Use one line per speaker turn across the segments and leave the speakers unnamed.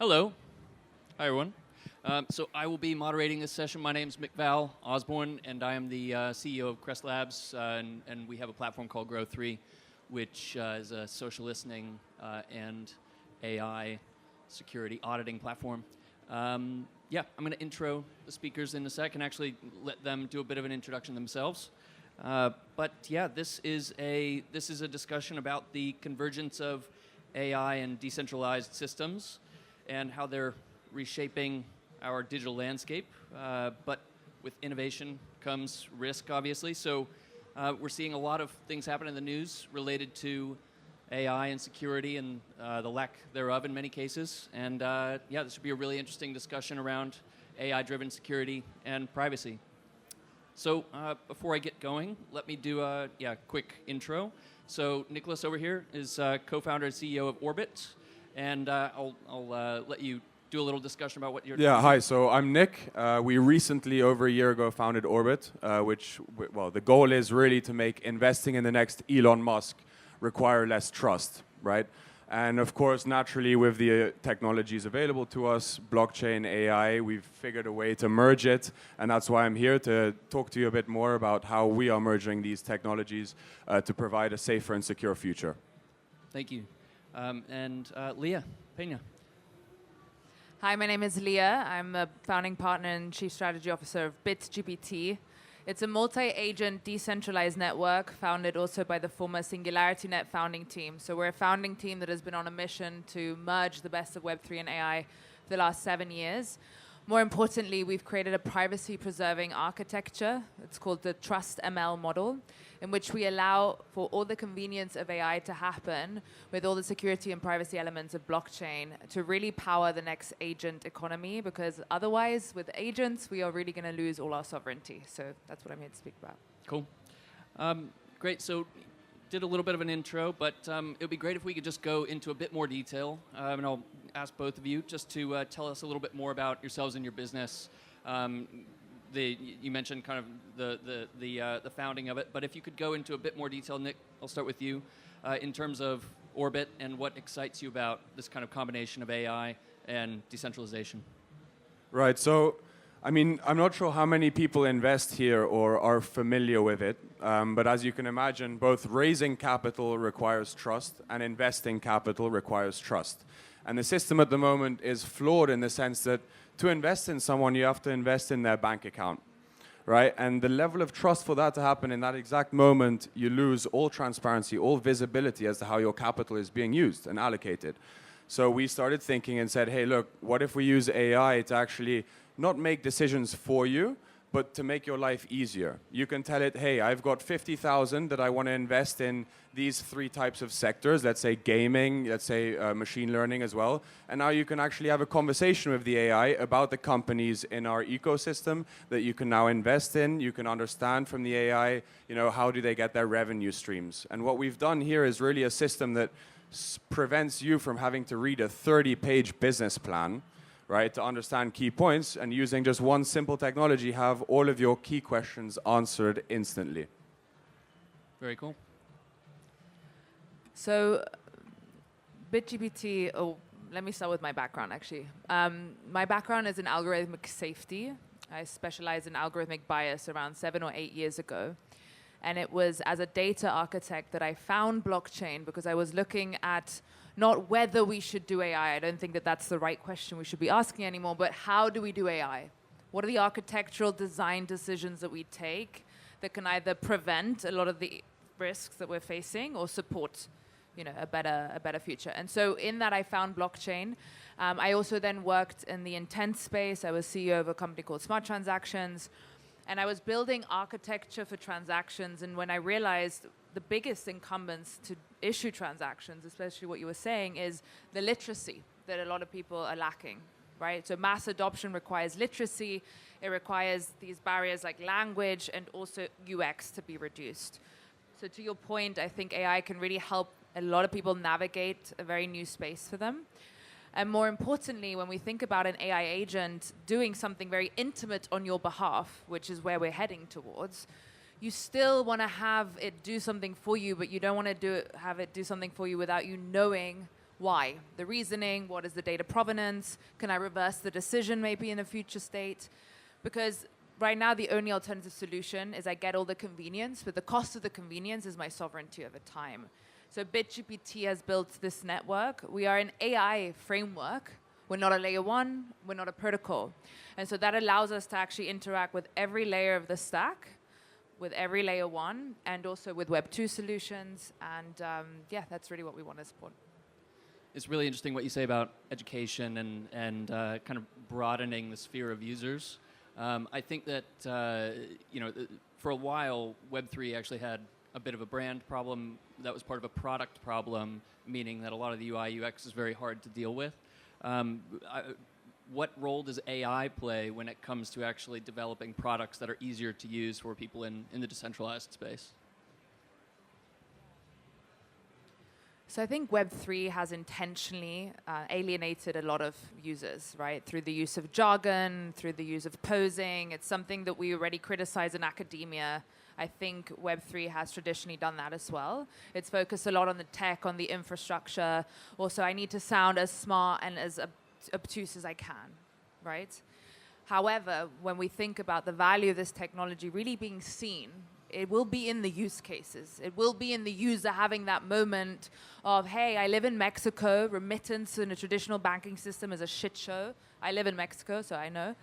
Hello. Hi, everyone. So I will be moderating this session. My name is McVal Osborne, and I am the CEO of Crest Labs, and we have a platform called Grow3, which is a social listening and AI security auditing platform. Yeah, I'm going to intro the speakers in a sec and actually let them do a bit of an introduction themselves. But yeah, this is a discussion about the convergence of AI and decentralized systems and how they're reshaping our digital landscape. But with innovation comes risk, obviously. So we're seeing a lot of things happen in the news related to AI and security and the lack thereof in many cases. And yeah, this should be a really interesting discussion around AI-driven security and privacy. So before I get going, let me do a quick intro. So Niklas over here is co-founder and CEO of Orbit. And I'll let you do a little discussion about what you're doing.
Yeah, hi. So I'm Nick. We recently, over a year ago, founded Orbit, the goal is really to make investing in the next Elon Musk require less trust, right? And of course, naturally, with the technologies available to us, blockchain, AI, we've figured a way to merge it. And that's why I'm here to talk to you a bit more about how we are merging these technologies to provide a safer and secure future.
Thank you. And Leah, Peña.
Hi, my name is Leah. I'm a founding partner and chief strategy officer of BitGPT. It's a multi-agent decentralized network founded also by the former SingularityNet founding team. So we're a founding team that has been on a mission to merge the best of Web3 and AI for the last 7 years. More importantly, we've created a privacy-preserving architecture. It's called the Trust ML model, in which we allow for all the convenience of AI to happen with all the security and privacy elements of blockchain to really power the next agent economy, because otherwise, with agents, we are really going to lose all our sovereignty. So that's what I'm here to speak about.
Cool. Great. So did a little bit of an intro, but it would be great if we could just go into a bit more detail. And I'll ask both of you just to tell us a little bit more about yourselves and your business. You mentioned kind of the founding of it, but if you could go into a bit more detail, Nick, I'll start with you, in terms of Orbit and what excites you about this kind of combination of AI and decentralization.
Right. So, I mean, I'm not sure how many people invest here or are familiar with it, but as you can imagine, both raising capital requires trust and investing capital requires trust. And the system at the moment is flawed in the sense that to invest in someone, you have to invest in their bank account, right? And the level of trust for that to happen in that exact moment, you lose all transparency, all visibility as to how your capital is being used and allocated. So we started thinking and said, hey, look, what if we use AI to actually not make decisions for you, but to make your life easier? You can tell it, hey, I've got 50,000 that I want to invest in these 3 types of sectors, let's say gaming, let's say machine learning as well. And now you can actually have a conversation with the AI about the companies in our ecosystem that you can now invest in. You can understand from the AI, how do they get their revenue streams? And what we've done here is really a system that prevents you from having to read a 30-page business plan, right, to understand key points, and using just one simple technology, have all of your key questions answered instantly.
Very cool.
So BitGPT, let me start with my background, actually. My background is in algorithmic safety. I specialized in algorithmic bias around 7 or 8 years ago. And it was as a data architect that I found blockchain, because I was looking at not whether we should do AI. I don't think that that's the right question we should be asking anymore, but how do we do AI? What are the architectural design decisions that we take that can either prevent a lot of the risks that we're facing or support a better future? And so in that, I found blockchain. I also then worked in the intent space. I was CEO of a company called Smart Transactions. And I was building architecture for transactions. And when I realized the biggest incumbents to issue transactions, especially what you were saying, is the literacy that a lot of people are lacking, right? So mass adoption requires literacy. It requires these barriers like language and also UX to be reduced. So to your point, I think AI can really help a lot of people navigate a very new space for them. And more importantly, when we think about an AI agent doing something very intimate on your behalf, which is where we're heading towards, you still want to have it do something for you, but you don't want to have it do something for you without you knowing why, the reasoning, what is the data provenance, can I reverse the decision maybe in a future state? Because right now the only alternative solution is I get all the convenience, but the cost of the convenience is my sovereignty over time. So BitGPT has built this network. We are an AI framework. We're not a layer one, we're not a protocol. And so that allows us to actually interact with every layer of the stack, with every layer one, and also with Web 2 solutions. And yeah, that's really what we want to support.
It's really interesting what you say about education and kind of broadening the sphere of users. I think that for a while, Web3 actually had a bit of a brand problem that was part of a product problem, meaning that a lot of the UI UX is very hard to deal with. What role does AI play when it comes to actually developing products that are easier to use for people in the decentralized space?
So I think Web3 has intentionally alienated a lot of users, right? Through the use of jargon, through the use of posing. It's something that we already criticize in academia. I think Web3 has traditionally done that as well. It's focused a lot on the tech, on the infrastructure. Also, I need to sound as smart and as obtuse as I can, right? However, when we think about the value of this technology really being seen, it will be in the use cases. It will be in the user having that moment of, hey, I live in Mexico. Remittance in a traditional banking system is a shit show. I live in Mexico, so I know.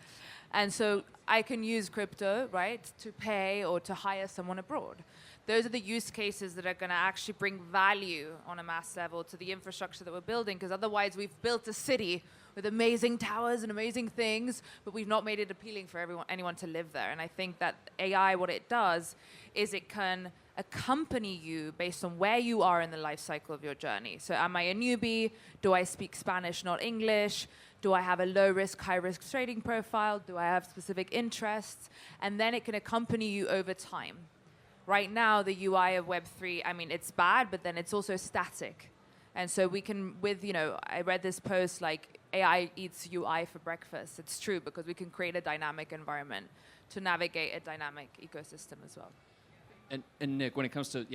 And so I can use crypto, right, to pay or to hire someone abroad. Those are the use cases that are going to actually bring value on a mass level to the infrastructure that we're building, because otherwise we've built a city with amazing towers and amazing things, but we've not made it appealing for anyone to live there. And I think that AI, what it does is it can accompany you based on where you are in the life cycle of your journey. So am I a newbie? Do I speak Spanish, not English? Do I have a low-risk, high-risk trading profile? Do I have specific interests? And then it can accompany you over time. Right now, the UI of Web3, I mean, it's bad, but then it's also static. And so we can, I read this post like, AI eats UI for breakfast. It's true, because we can create a dynamic environment to navigate a dynamic ecosystem as well.
And Nick, when it comes to,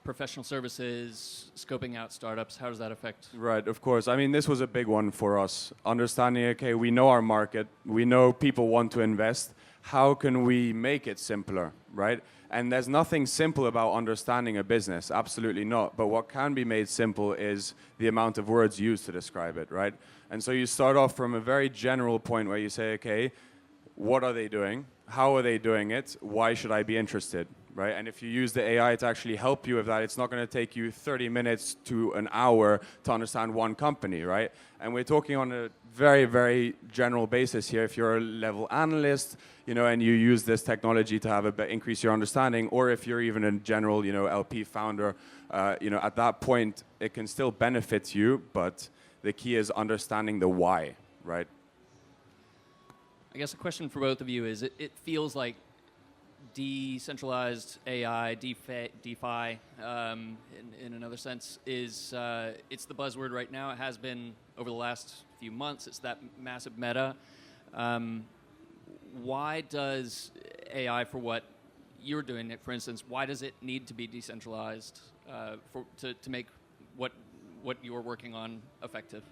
professional services, scoping out startups, how does that affect?
Right, of course. I mean, this was a big one for us. Understanding, okay, we know our market. We know people want to invest. How can we make it simpler, right? And there's nothing simple about understanding a business, absolutely not. But what can be made simple is the amount of words used to describe it, right? And so you start off from a very general point where you say, okay, what are they doing? How are they doing it? Why should I be interested, right? And if you use the AI to actually help you with that, it's not going to take you 30 minutes to an hour to understand one company, right? And we're talking on a very, very general basis here. If you're a level analyst, and you use this technology to have increase your understanding, or if you're even a general, LP founder, at that point, it can still benefit you, but the key is understanding the why, right?
I guess a question for both of you is, it feels like decentralized AI, DeFi, in another sense, is it's the buzzword right now. It has been over the last few months. It's that massive meta. Why does AI, for what you're doing, Nick, for instance, why does it need to be decentralized to make what you're working on effective?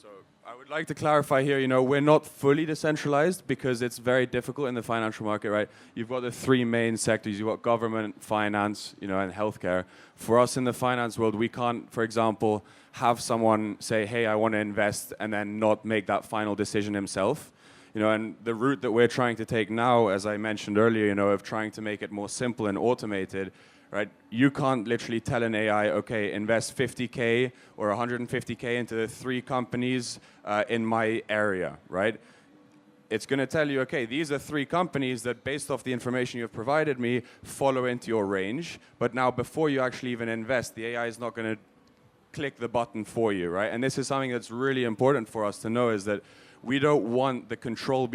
So I would like to clarify here, we're not fully decentralized because it's very difficult in the financial market, right? You've got the three main sectors. You've got government, finance, and healthcare. For us in the finance world, we can't, for example, have someone say, hey, I want to invest, and then not make that final decision himself. And the route that we're trying to take now, as I mentioned earlier, of trying to make it more simple and automated, right? You can't literally tell an AI, okay, invest 50K or 150K into the three companies in my area, right? It's going to tell you, okay, these are three companies that, based off the information you've provided me, follow into your range. But now, before you actually even invest, the AI is not going to click the button for you, right? And this is something that's really important for us to know, is that we don't want the control to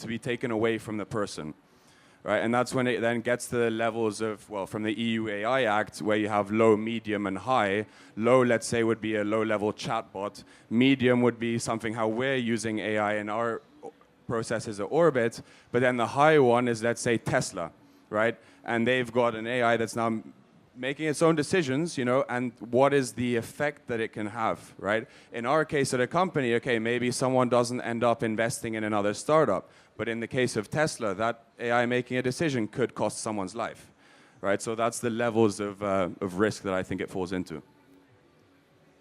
be taken away from the person. Right, and that's when it then gets to the levels of, from the EU AI Act, where you have low, medium, and high. Low, let's say, would be a low-level chatbot. Medium would be something how we're using AI in our processes at Orbit. But then the high one is, let's say, Tesla, right? And they've got an AI that's now making its own decisions, and what is the effect that it can have, right? In our case at a company, okay, maybe someone doesn't end up investing in another startup, but in the case of Tesla, that AI making a decision could cost someone's life, right? So that's the levels of risk that I think it falls into.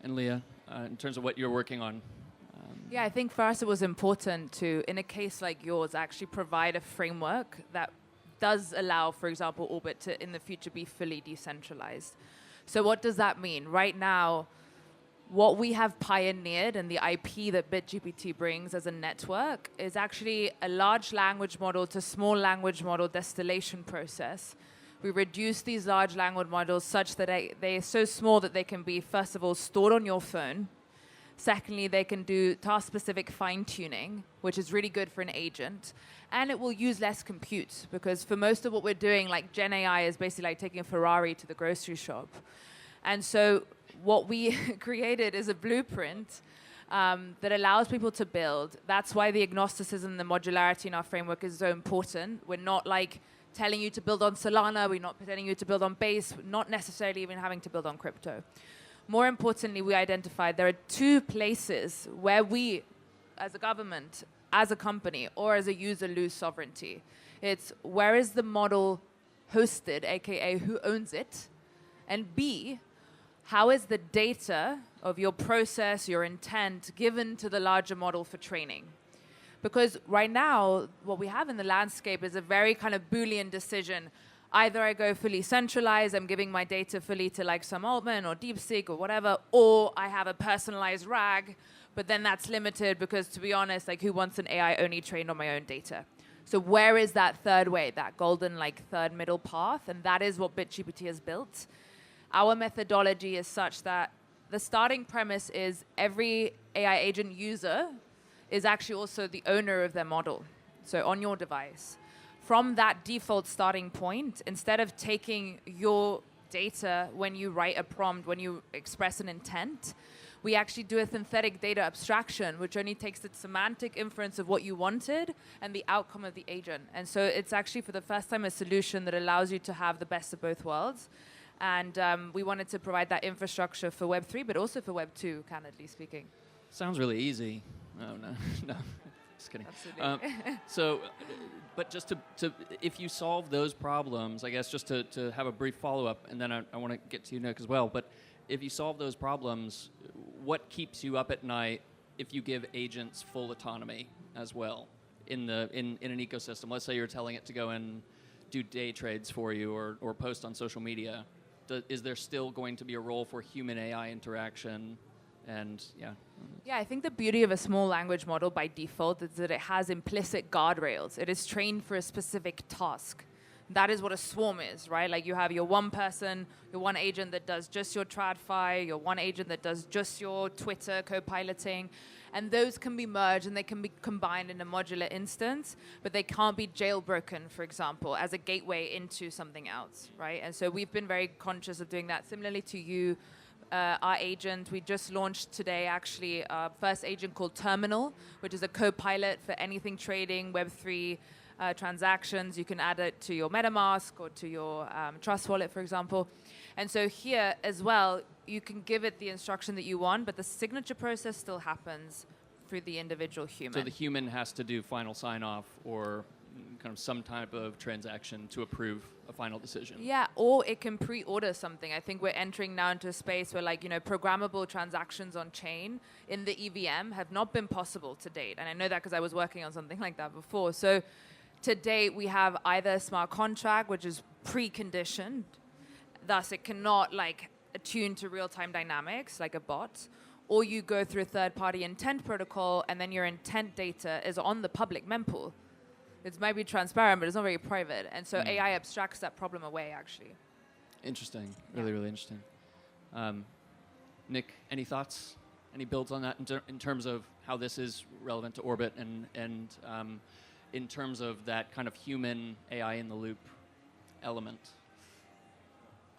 And Leah, in terms of what you're working on.
Yeah, I think for us it was important to, in a case like yours, actually provide a framework that does allow, for example, Orbit to in the future be fully decentralized. So what does that mean? Right now, what we have pioneered and the IP that BitGPT brings as a network is actually a large language model to small language model distillation process. We reduce these large language models such that they are so small that they can be, first of all, stored on your phone. Secondly, they can do task-specific fine-tuning, which is really good for an agent. And it will use less compute, because for most of what we're doing, like Gen AI is basically like taking a Ferrari to the grocery shop. And so what we created is a blueprint that allows people to build. That's why the agnosticism and the modularity in our framework is so important. We're not like telling you to build on Solana. We're not telling you to build on Base, not necessarily even having to build on crypto. More importantly, we identified there are two places where we, as a government, as a company, or as a user, lose sovereignty. It's where is the model hosted, aka who owns it, and B, how is the data of your process, your intent, given to the larger model for training? Because right now, what we have in the landscape is a very kind of Boolean decision. Either I go fully centralized, I'm giving my data fully to like some Altman or DeepSeek or whatever, or I have a personalized RAG, but then that's limited because, to be honest, like who wants an AI only trained on my own data? So where is that third way, that golden like third middle path? And that is what BitGPT has built. Our methodology is such that the starting premise is every AI agent user is actually also the owner of their model, so on your device. From that default starting point, instead of taking your data when you write a prompt, when you express an intent, we actually do a synthetic data abstraction, which only takes the semantic inference of what you wanted and the outcome of the agent. And so it's actually, for the first time, a solution that allows you to have the best of both worlds. And we wanted to provide that infrastructure for Web3, but also for Web2, candidly speaking.
Sounds really easy. Oh, no, no. Just kidding.
Absolutely.
But just to, if you solve those problems, I guess just to have a brief follow-up, and then I want to get to you, Nick, as well, but if you solve those problems, what keeps you up at night if you give agents full autonomy as well in an ecosystem? Let's say you're telling it to go and do day trades for you or post on social media. Is there still going to be a role for human-AI interaction? And
yeah, I think the beauty of a small language model by default is that it has implicit guardrails. It is trained for a specific task. That is what a swarm is, right? Like you have your one person, your one agent that does just your TradFi, your one agent that does just your Twitter co-piloting, and those can be merged and they can be combined in a modular instance, but they can't be jailbroken, for example, as a gateway into something else, right? And so we've been very conscious of doing that. Similarly to you, our agent, we just launched today actually our first agent called Terminal, which is a co-pilot for anything trading, Web3 transactions. You can add it to your MetaMask or to your Trust wallet, for example. And so here as well, you can give it the instruction that you want, but the signature process still happens through the individual human.
So the human has to do final sign-off or kind of some type of transaction to approve a final decision.
Yeah, or it can pre-order something. I think we're entering now into a space where, like, programmable transactions on chain in the EVM have not been possible to date. And I know that because I was working on something like that before. So to date, we have either a smart contract, which is preconditioned. Thus, it cannot, attune to real-time dynamics like a bot. Or you go through a third-party intent protocol, and then your intent data is on the public mempool. It might be transparent, but it's not very private. And so AI abstracts that problem away, actually.
Interesting. Really, really interesting. Nick, any thoughts? Any builds on that in terms of how this is relevant to Orbit and in terms of that kind of human AI in the loop element?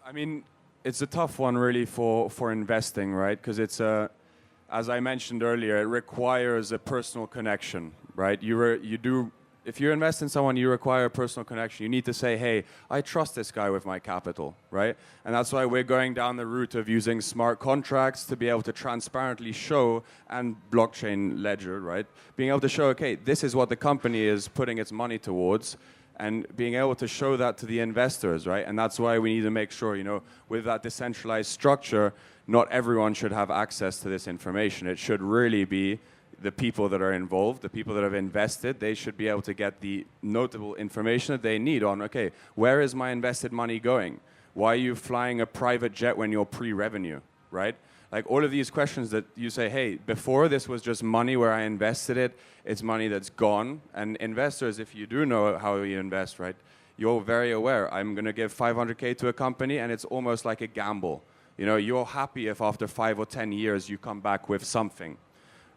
I mean, it's a tough one really for investing, right? Because it's as I mentioned earlier, it requires a personal connection, right? You do if you invest in someone, you require a personal connection. You need to say, hey, I trust this guy with my capital, right? And that's why we're going down the route of using smart contracts to be able to transparently show, and blockchain ledger, right? Being able to show, okay, this is what the company is putting its money towards, and being able to show that to the investors, right? And that's why we need to make sure, you know, with that decentralized structure, not everyone should have access to this information. It should really be the people that are involved, the people that have invested. They should be able to get the notable information that they need on, okay, where is my invested money going? Why are you flying a private jet when you're pre-revenue, right? Like all of these questions that you say, hey, before this was just money where I invested it, it's money that's gone. And investors, if you do know how you invest, right, you're very aware. I'm going to give 500K to a company and it's almost like a gamble. You know, you're happy if after 5 or 10 years you come back with something.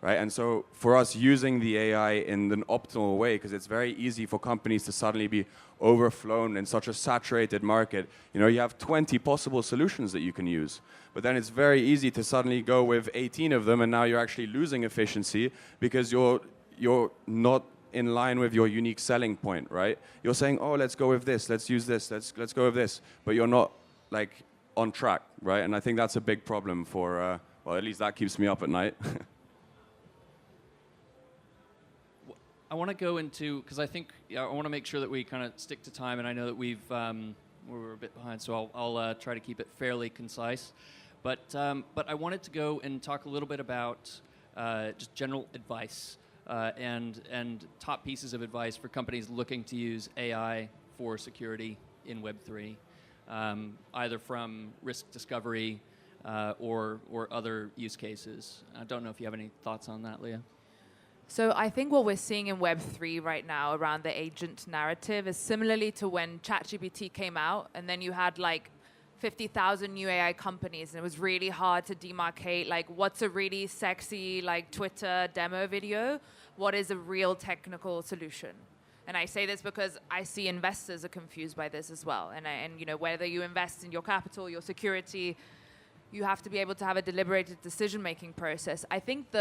Right? And so for us using the AI in an optimal way, because it's very easy for companies to suddenly be overflown in such a saturated market. You know, you have 20 possible solutions that you can use. But then it's very easy to suddenly go with 18 of them, and now you're actually losing efficiency because you're not in line with your unique selling point, right? You're saying, oh, let's go with this, let's use this, let's go with this. But you're not like on track, right? And I think that's a big problem for, well, at least that keeps me up at night.
I want to go into, because I think I want to make sure that we kind of stick to time, and I know that we're a bit behind, so I'll try to keep it fairly concise. But I wanted to go and talk a little bit about just general advice and top pieces of advice for companies looking to use AI for security in Web3, either from risk discovery or other use cases. I don't know if you have any thoughts on that, Leah.
So I think what we're seeing in Web3 right now around the agent narrative is similarly to when ChatGPT came out, and then you had like 50,000 new AI companies, and it was really hard to demarcate like what's a really sexy like Twitter demo video, what is a real technical solution. And I say this because I see investors are confused by this as well. And you know, whether you invest in your capital, your security, you have to be able to have a deliberated decision-making process. I think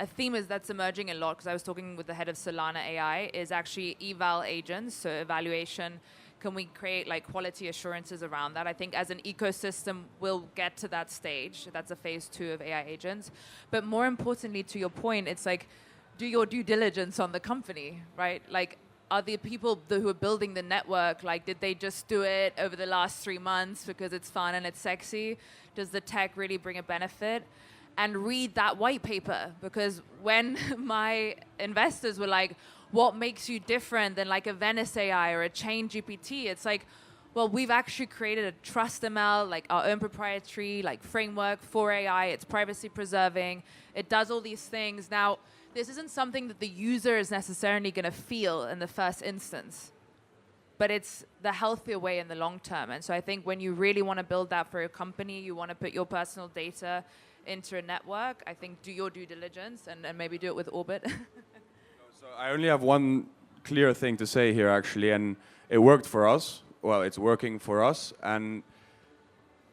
a theme that's emerging a lot, because I was talking with the head of Solana AI, is actually eval agents, so evaluation. Can we create like quality assurances around that? I think as an ecosystem, we'll get to that stage. That's a phase 2 of AI agents. But more importantly, to your point, it's like, do your due diligence on the company, right? Like, are the people who are building the network, like, did they just do it over the last 3 months because it's fun and it's sexy? Does the tech really bring a benefit? And read that white paper, because when my investors were like, what makes you different than like a Venice AI or a Chain GPT? It's like, well, we've actually created a Trust ML, like our own proprietary like framework for AI. It's privacy preserving. It does all these things. Now, this isn't something that the user is necessarily going to feel in the first instance, but it's the healthier way in the long term. And so I think when you really want to build that for your company, you want to put your personal data into a network, I think do your due diligence and maybe do it with Orbit.
So I only have one clear thing to say here, actually, and it worked for us. Well, it's working for us, and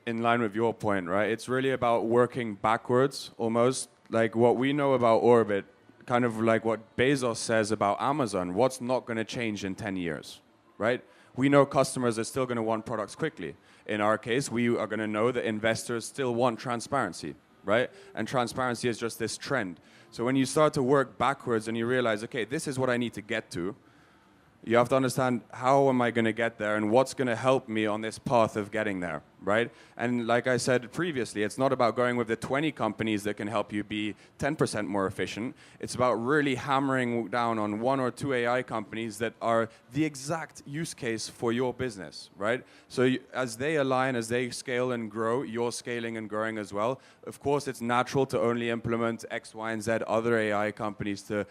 in line with your point, right? It's really about working backwards, almost. Like what we know about Orbit, kind of like what Bezos says about Amazon, what's not going to change in 10 years, right? We know customers are still going to want products quickly. In our case, we are going to know that investors still want transparency, right? And transparency is just this trend. So when you start to work backwards and you realize, okay, this is what I need to get to, you have to understand how am I going to get there and what's going to help me on this path of getting there, right? And like I said previously, it's not about going with the 20 companies that can help you be 10% more efficient. It's about really hammering down on 1 or 2 AI companies that are the exact use case for your business, right? So as they align, as they scale and grow, you're scaling and growing as well. Of course, it's natural to only implement X, Y, and Z other AI companies to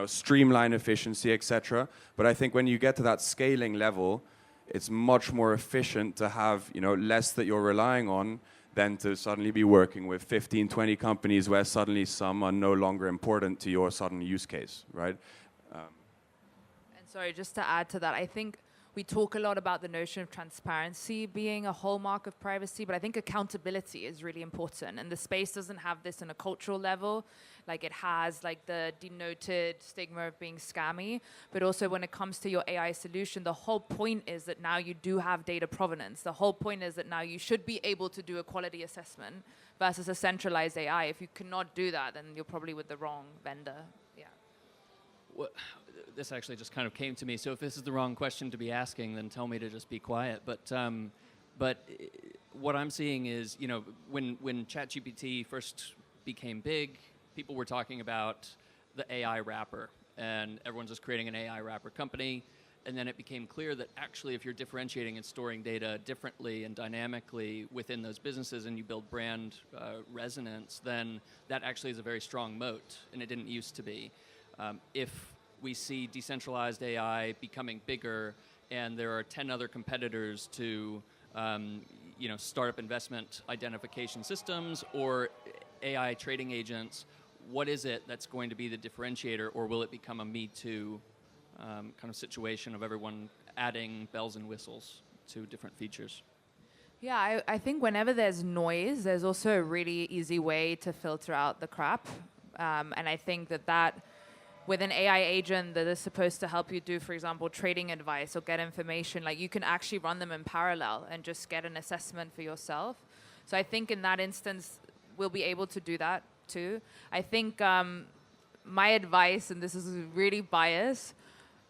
streamline efficiency, etc. But I think when you get to that scaling level, it's much more efficient to have less that you're relying on than to suddenly be working with 15, 20 companies where suddenly some are no longer important to your sudden use case, right?
And sorry, just to add to that, I think we talk a lot about the notion of transparency being a hallmark of privacy, but I think accountability is really important. And the space doesn't have this on a cultural level. Like it has like the denoted stigma of being scammy, but also when it comes to your AI solution, the whole point is that now you do have data provenance. The whole point is that now you should be able to do a quality assessment versus a centralized AI. If you cannot do that, then you're probably with the wrong vendor. Yeah.
Well, this actually just kind of came to me. So if this is the wrong question to be asking, then tell me to just be quiet. But what I'm seeing is, you know, when ChatGPT first became big, people were talking about the AI wrapper, and everyone's just creating an AI wrapper company. And then it became clear that actually if you're differentiating and storing data differently and dynamically within those businesses and you build brand resonance, then that actually is a very strong moat, and it didn't used to be. If we see decentralized AI becoming bigger and there are 10 other competitors to startup investment identification systems or AI trading agents, what is it that's going to be the differentiator, or will it become a Me Too kind of situation of everyone adding bells and whistles to different features?
Yeah, I think whenever there's noise, there's also a really easy way to filter out the crap. And I think that with an AI agent that is supposed to help you do, for example, trading advice or get information, like you can actually run them in parallel and just get an assessment for yourself. So I think in that instance, we'll be able to do that too. I think my advice, and this is really biased,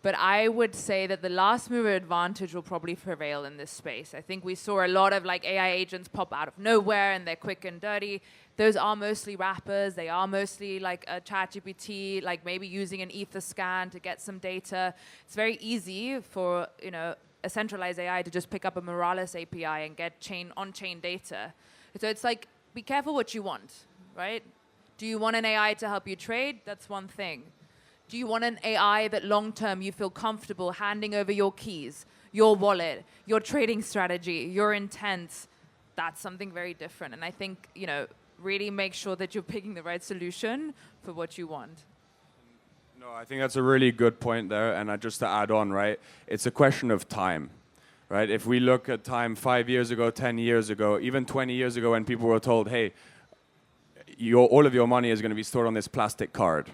but I would say that the last mover advantage will probably prevail in this space. I think we saw a lot of like AI agents pop out of nowhere and they're quick and dirty. Those are mostly wrappers. They are mostly like a ChatGPT, like maybe using an ether scan to get some data. It's very easy for, you know, a centralized AI to just pick up a Morales API and get on-chain data. So it's like, be careful what you want, right? Do you want an AI to help you trade? That's one thing. Do you want an AI that long-term you feel comfortable handing over your keys, your wallet, your trading strategy, your intent? That's something very different. And I think, you know, really make sure that you're picking the right solution for what you want.
No, I think that's a really good point there. And just to add on, right, it's a question of time, right? If we look at time 5 years ago, 10 years ago, even 20 years ago, when people were told, hey, all of your money is going to be stored on this plastic card,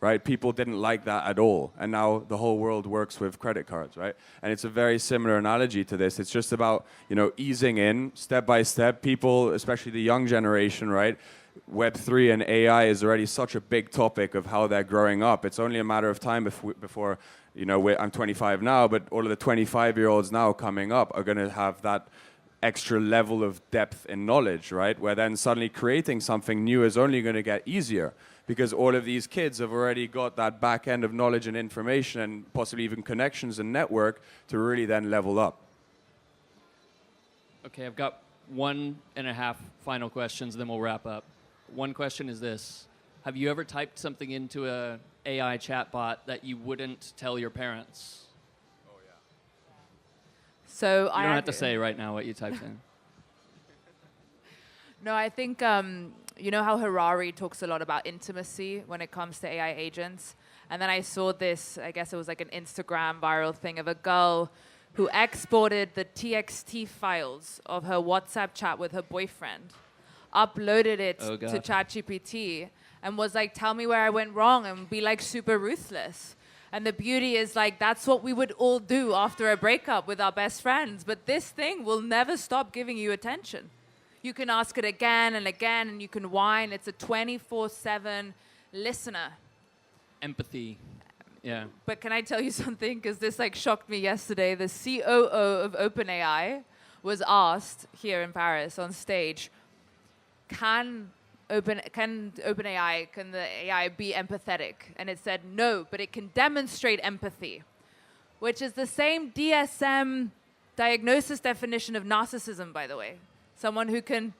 right? People didn't like that at all. And now the whole world works with credit cards, right? And it's a very similar analogy to this. It's just about, you know, easing in step by step. People, especially the young generation, right? Web3 and AI is already such a big topic of how they're growing up. It's only a matter of time before, you know, I'm 25 now, but all of the 25-year-olds now coming up are going to have that extra level of depth in knowledge, right? Where then suddenly creating something new is only going to get easier because all of these kids have already got that back end of knowledge and information and possibly even connections and network to really then level up.
Okay, I've got 1.5 final questions, then we'll wrap up. One question is this. Have you ever typed something into a AI chatbot that you wouldn't tell your parents?
So
you don't have to say right now what you typed in.
No, I think, you know how Harari talks a lot about intimacy when it comes to AI agents? And then I saw this, I guess it was like an Instagram viral thing of a girl who exported the TXT files of her WhatsApp chat with her boyfriend, uploaded it to ChatGPT, and was like, tell me where I went wrong, and be like super ruthless. And the beauty is like, that's what we would all do after a breakup with our best friends. But this thing will never stop giving you attention. You can ask it again and again, and you can whine. It's a 24/7 listener.
Empathy. Yeah.
But can I tell you something? Because this like shocked me yesterday. The COO of OpenAI was asked here in Paris on stage, can the AI be empathetic? And it said no, but it can demonstrate empathy, which is the same DSM diagnosis definition of narcissism, by the way. Someone who can,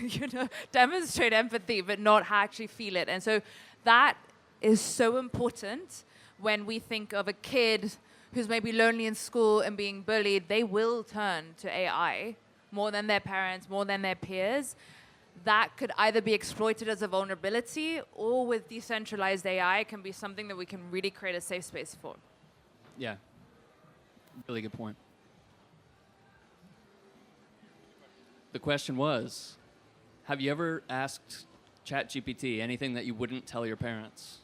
you know, demonstrate empathy but not actually feel it. And so that is so important when we think of a kid who's maybe lonely in school and being bullied. They will turn to AI more than their parents, more than their peers. That could either be exploited as a vulnerability, or with decentralized AI can be something that we can really create a safe space for.
Yeah, really good point. the question was, have you ever asked ChatGPT anything that you wouldn't tell your parents?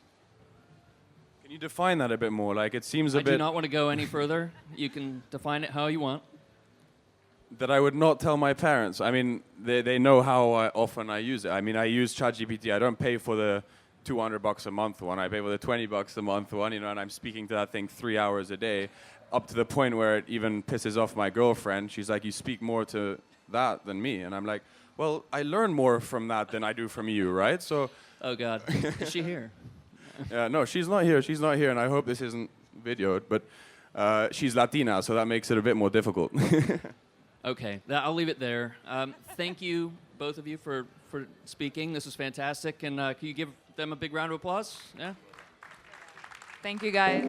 Can you define that a bit more? Like, it seems a
I
bit
do not want to go any further. You can define it how you want.
that I would not tell my parents. I mean, they know how often I use it. I mean, I use ChatGPT. I don't pay for the $200 a month one. I pay for the $20 a month one, you know, and I'm speaking to that thing 3 hours a day, up to the point where it even pisses off my girlfriend. She's like, you speak more to that than me. And I'm like, well, I learn more from that than I do from you, right? So.
Oh, God. Is she here?
No, she's not here. She's not here, and I hope this isn't videoed, but she's Latina, so that makes it a bit more difficult.
Okay, I'll leave it there. Thank you, both of you, for speaking. This was fantastic. And can you give them a big round of applause? Yeah?
Thank you, guys.